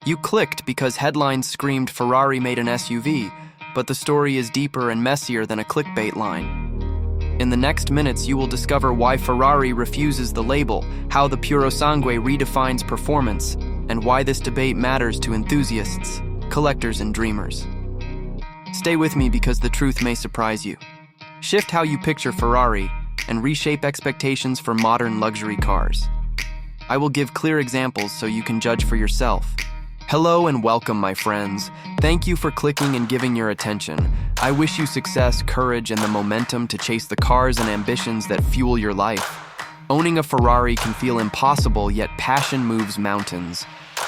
You clicked because headlines screamed Ferrari made an SUV, but the story is deeper and messier than a clickbait line. In the next minutes, you will discover why Ferrari refuses the label, how the Purosangue redefines performance, and why this debate matters to enthusiasts, collectors, and dreamers. Stay with me because the truth may surprise you. Shift how you picture Ferrari and reshape expectations for modern luxury cars. I will give clear examples so you can judge for yourself. Hello and welcome, my friends. Thank you for clicking and giving your attention. I wish you success, courage, and the momentum to chase the cars and ambitions that fuel your life. Owning a Ferrari can feel impossible, yet passion moves mountains.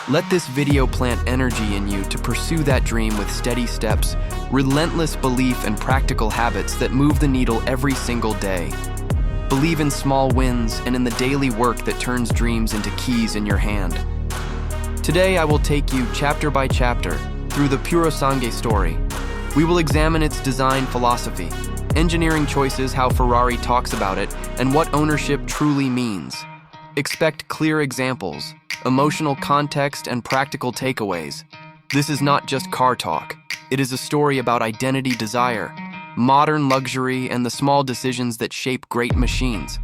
Let this video plant energy in you to pursue that dream with steady steps, relentless belief, and practical habits that move the needle every single day. Believe in small wins and in the daily work that turns dreams into keys in your hand. Today, I will take you chapter by chapter through the Purosangue story. We will examine its design philosophy, engineering choices, how Ferrari talks about it, and what ownership truly means. Expect clear examples, emotional context, and practical takeaways. This is not just car talk. It is a story about identity, desire, modern luxury, and the small decisions that shape great machines.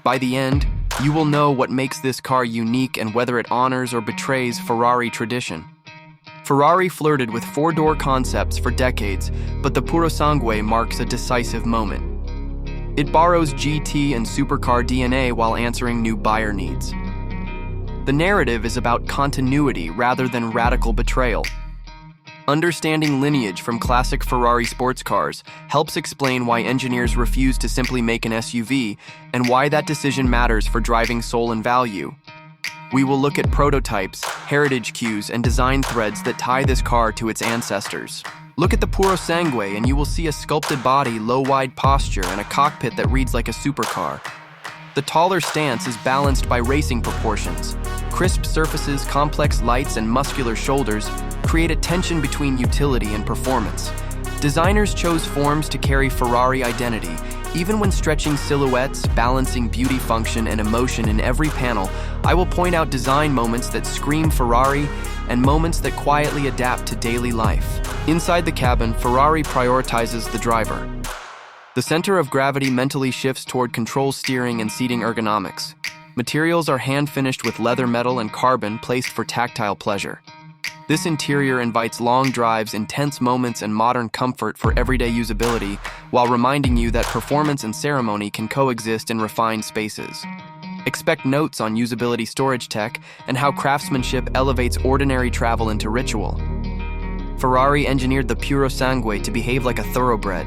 By the end, you will know what makes this car unique and whether it honors or betrays Ferrari tradition. Ferrari flirted with four-door concepts for decades, but the Purosangue marks a decisive moment. It borrows GT and supercar DNA while answering new buyer needs. The narrative is about continuity rather than radical betrayal. Understanding lineage from classic Ferrari sports cars helps explain why engineers refuse to simply make an SUV and why that decision matters for driving soul and value. We will look at prototypes, heritage cues, and design threads that tie this car to its ancestors. Look at the Purosangue and you will see a sculpted body, low-wide posture, and a cockpit that reads like a supercar. The taller stance is balanced by racing proportions. Crisp surfaces, complex lights, and muscular shoulders create a tension between utility and performance. Designers chose forms to carry Ferrari identity, even when stretching silhouettes, balancing beauty, function, and emotion in every panel. I will point out design moments that scream Ferrari and moments that quietly adapt to daily life. Inside the cabin, Ferrari prioritizes the driver. The center of gravity mentally shifts toward control steering and seating ergonomics. Materials are hand-finished with leather, metal, and carbon placed for tactile pleasure. This interior invites long drives, intense moments, and modern comfort for everyday usability, while reminding you that performance and ceremony can coexist in refined spaces. Expect notes on usability, storage tech, and how craftsmanship elevates ordinary travel into ritual. Ferrari engineered the Purosangue to behave like a thoroughbred.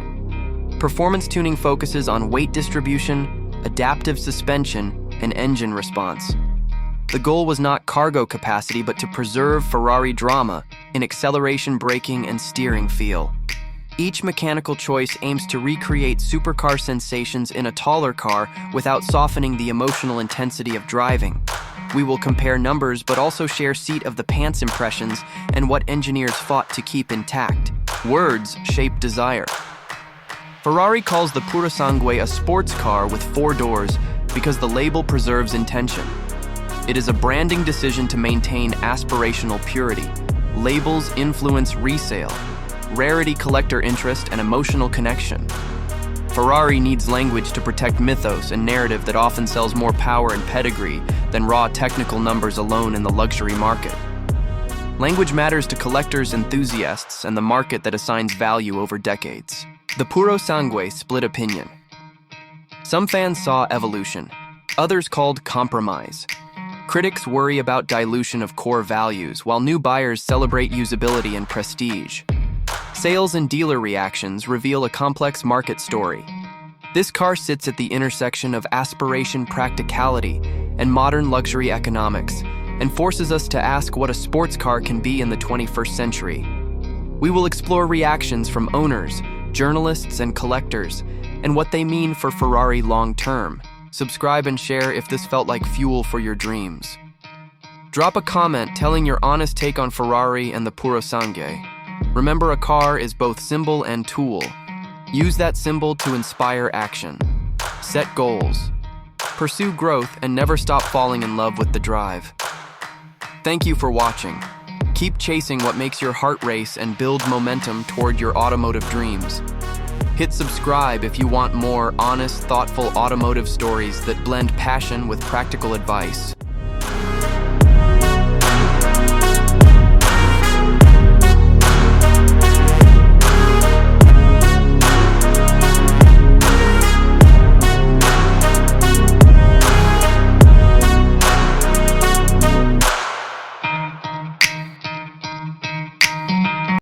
Performance tuning focuses on weight distribution, adaptive suspension, and engine response. The goal was not cargo capacity, but to preserve Ferrari drama in acceleration, braking, and steering feel. Each mechanical choice aims to recreate supercar sensations in a taller car without softening the emotional intensity of driving. We will compare numbers, but also share seat of the pants impressions and what engineers fought to keep intact. Words shape desire. Ferrari calls the Purosangue a sports car with 4 doors because the label preserves intention. It is a branding decision to maintain aspirational purity. Labels influence resale, rarity, collector interest, and emotional connection. Ferrari needs language to protect mythos and narrative that often sells more power and pedigree than raw technical numbers alone in the luxury market. Language matters to collectors, enthusiasts, and the market that assigns value over decades. The Purosangue split opinion. Some fans saw evolution, others called compromise. Critics worry about dilution of core values, while new buyers celebrate usability and prestige. Sales and dealer reactions reveal a complex market story. This car sits at the intersection of aspiration, practicality, and modern luxury economics, and forces us to ask what a sports car can be in the 21st century. We will explore reactions from owners, journalists, and collectors, and what they mean for Ferrari long-term. Subscribe and share if this felt like fuel for your dreams. Drop a comment telling your honest take on Ferrari and the Purosangue. Remember, a car is both symbol and tool. Use that symbol to inspire action. Set goals. Pursue growth and never stop falling in love with the drive. Thank you for watching. Keep chasing what makes your heart race and build momentum toward your automotive dreams. Hit subscribe if you want more honest, thoughtful automotive stories that blend passion with practical advice.